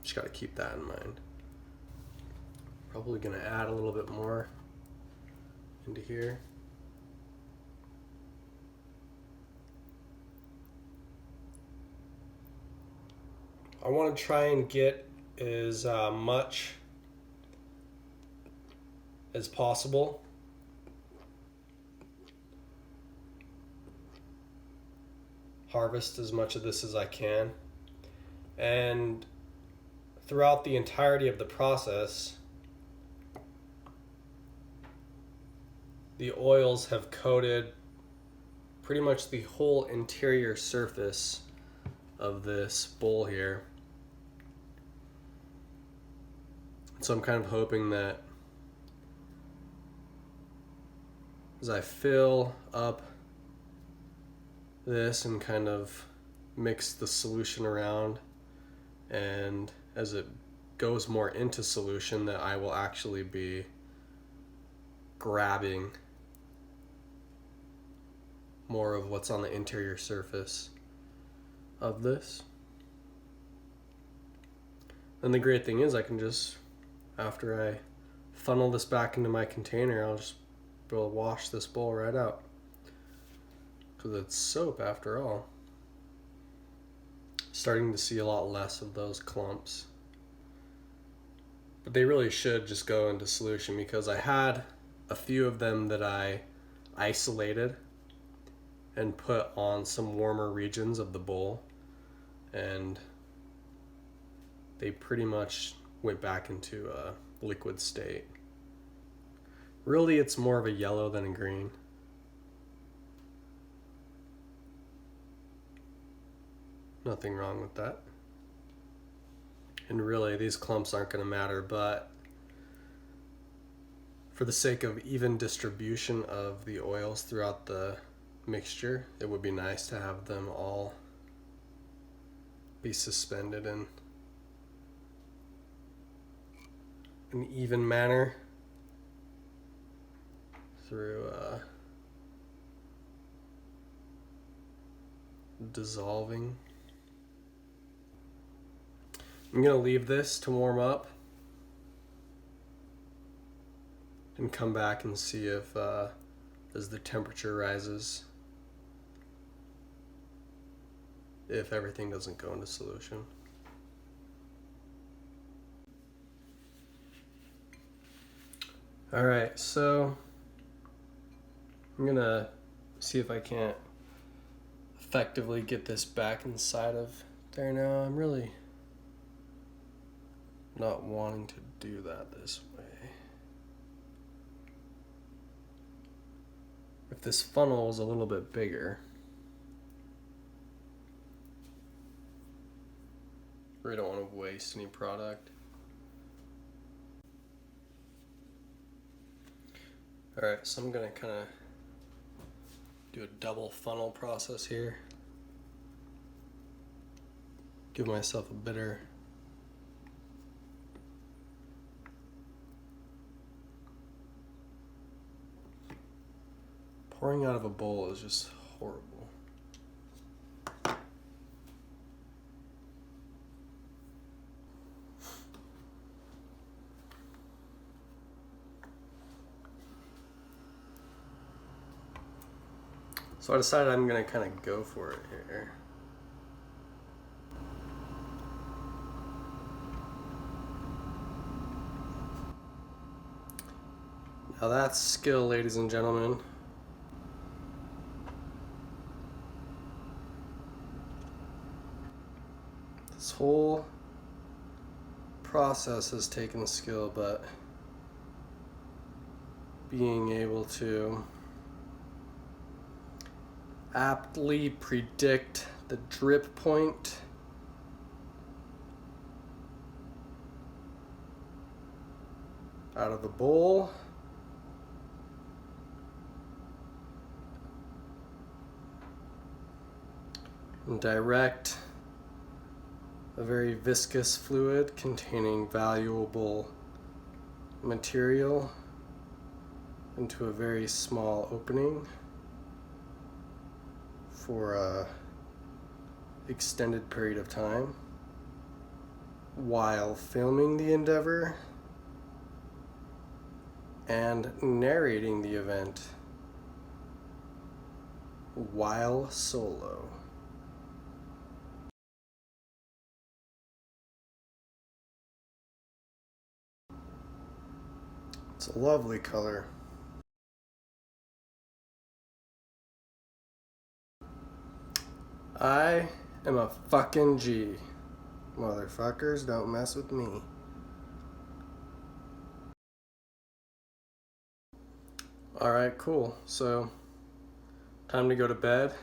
just got to keep that in mind. Probably going to add a little bit more into here. I want to try and get as much as possible harvest as much of this as I can, and throughout the entirety of the process the oils have coated pretty much the whole interior surface of this bowl here. So I'm kind of hoping that as I fill up this and kind of mix the solution around, and as it goes more into solution, that I will actually be grabbing more of what's on the interior surface of this. And the great thing is I can just, after I funnel this back into my container, I'll just be able to wash this bowl right out. Because it's soap after all. Starting to see a lot less of those clumps. But they really should just go into solution, because I had a few of them that I isolated and put on some warmer regions of the bowl, and they pretty much went back into a liquid state. Really, it's more of a yellow than a green. Nothing wrong with that. And really, these clumps aren't going to matter, but for the sake of even distribution of the oils throughout the mixture, it would be nice to have them all be suspended in an even manner through dissolving. I'm gonna leave this to warm up and come back and see if as the temperature rises, if everything doesn't go into solution. All right, so I'm gonna see if I can't effectively get this back inside of there now. I'm really not wanting to do that this way. If this funnel was a little bit bigger, we don't want to waste any product. All right, so I'm gonna kind of do a double funnel process here. Give myself a bitter. Pouring out of a bowl is just horrible. So I decided I'm gonna kind of go for it here. Now that's skill, ladies and gentlemen. This whole process has taken skill, but being able to aptly predict the drip point out of the bowl and direct a very viscous fluid containing valuable material into a very small opening for a extended period of time while filming the endeavor and narrating the event while solo. It's a lovely color. I am a fucking G. Motherfuckers, don't mess with me. Alright, cool. So, time to go to bed.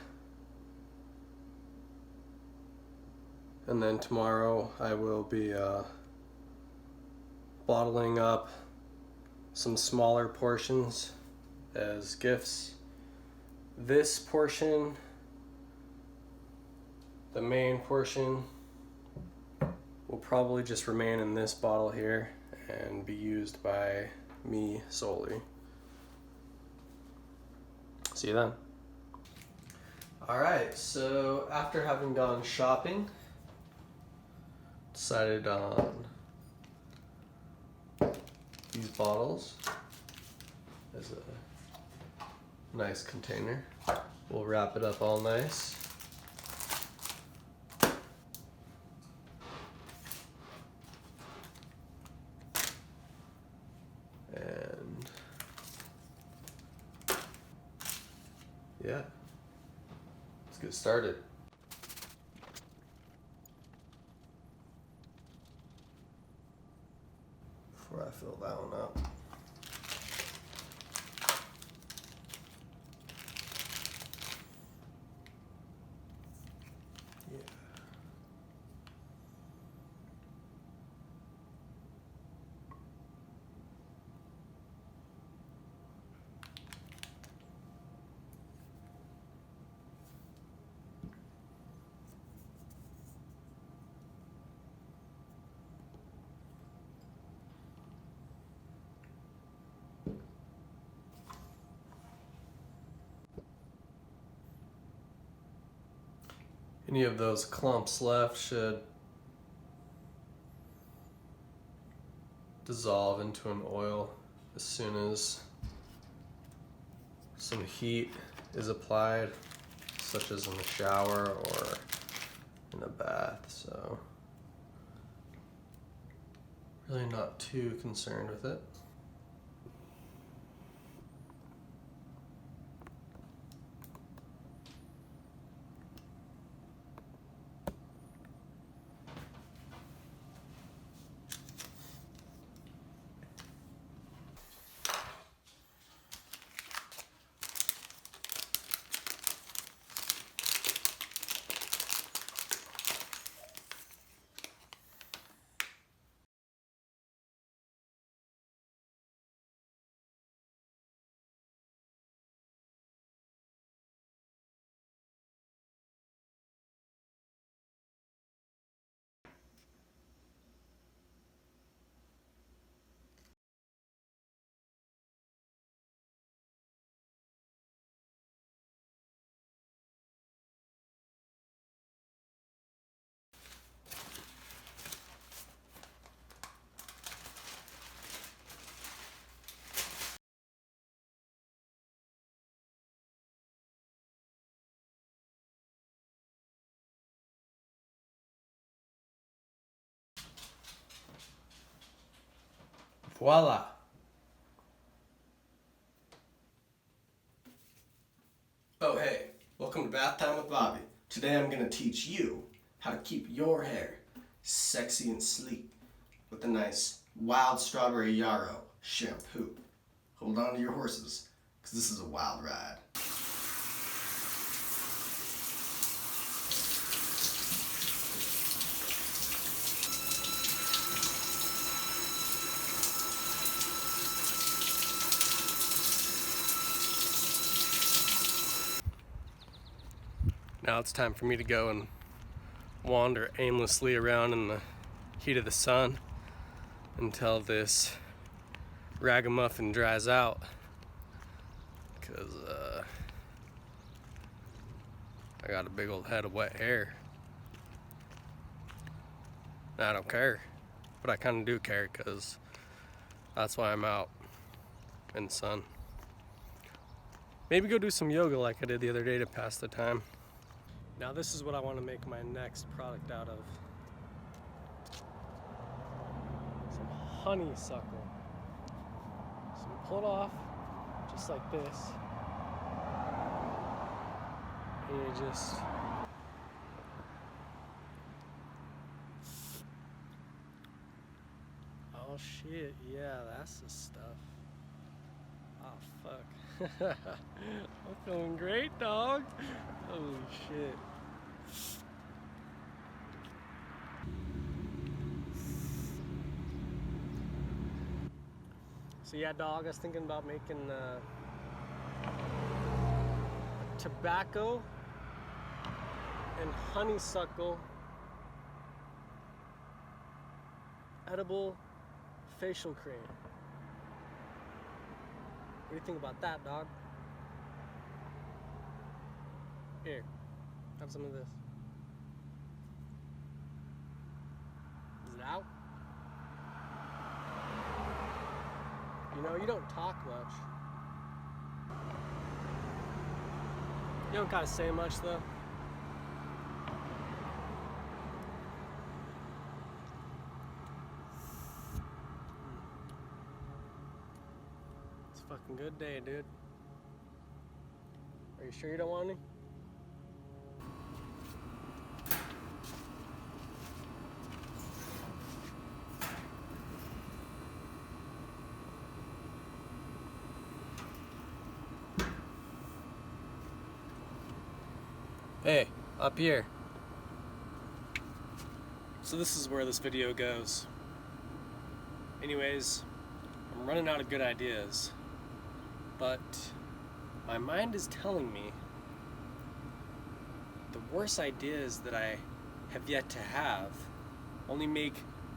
And then tomorrow I will be bottling up some smaller portions as gifts. This portion, the main portion, will probably just remain in this bottle here and be used by me solely. See you then. Alright, so after having gone shopping, decided on these bottles as a nice container. We'll wrap it up all nice. And yeah, let's get started. Before I fill that one up. Yeah. Any of those clumps left should dissolve into an oil as soon as some heat is applied, such as in the shower or in a bath. So really not too concerned with it. Voila! Oh hey, welcome to Bath Time with Bobby. Today I'm going to teach you how to keep your hair sexy and sleek with a nice Wild Strawberry Yarrow shampoo. Hold on to your horses, because this is a wild ride. Now it's time for me to go and wander aimlessly around in the heat of the sun until this ragamuffin dries out, because I got a big old head of wet hair. And I don't care, but I kind of do care, because that's why I'm out in the sun. Maybe go do some yoga like I did the other day to pass the time. Now this is what I want to make my next product out of. Some honeysuckle. So we pull it off just like this. And you just oh shit, yeah, that's the stuff. Oh fuck. I'm feeling great, dog. Holy shit. So yeah, dog, I was thinking about making tobacco and honeysuckle edible facial cream. What do you think about that, dog? Here, have some of this. Is it out? You know, you don't talk much. You don't gotta say much, though. It's a fucking good day, dude. Are you sure you don't want any? Hey, up here. So this is where this video goes. Anyways, I'm running out of good ideas, but my mind is telling me the worst ideas that I have yet to have only make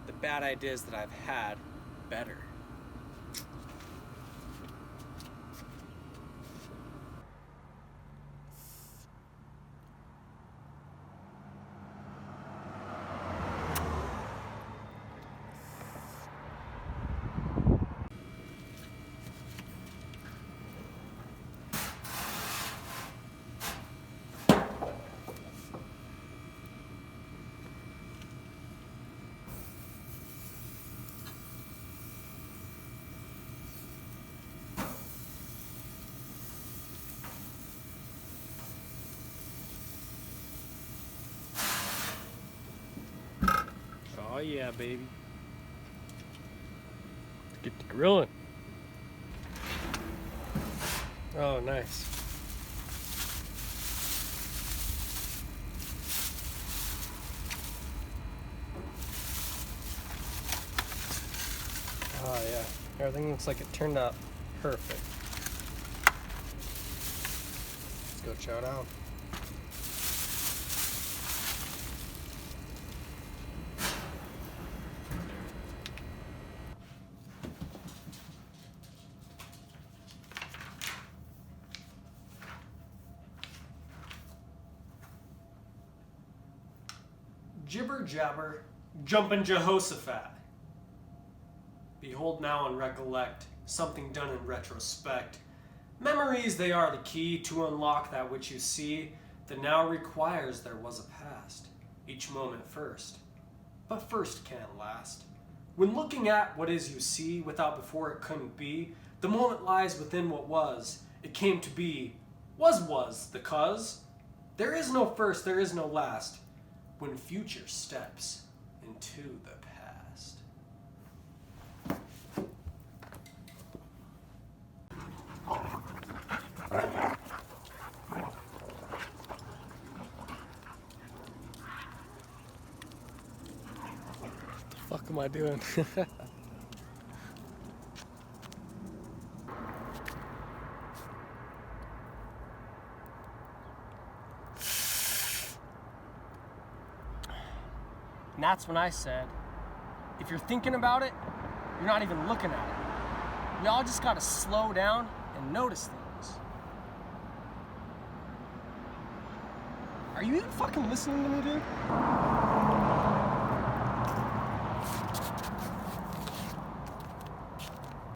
the bad ideas that I've had better. yeah, baby. Let's get to grilling. Oh, nice. Oh, yeah. Everything looks like it turned out perfect. Let's go chow down. Jibber jabber, jumpin' Jehoshaphat. Behold now and recollect something done in retrospect. Memories, they are the key to unlock that which you see. The now requires there was a past, each moment first. But first can't last. When looking at what is you see, without before it couldn't be, the moment lies within what was. It came to be, was, the cause. There is no first, there is no last. When future steps into the past. What the fuck am I doing? And that's when I said, if you're thinking about it, you're not even looking at it. We all just gotta slow down and notice things. Are you even fucking listening to me, dude?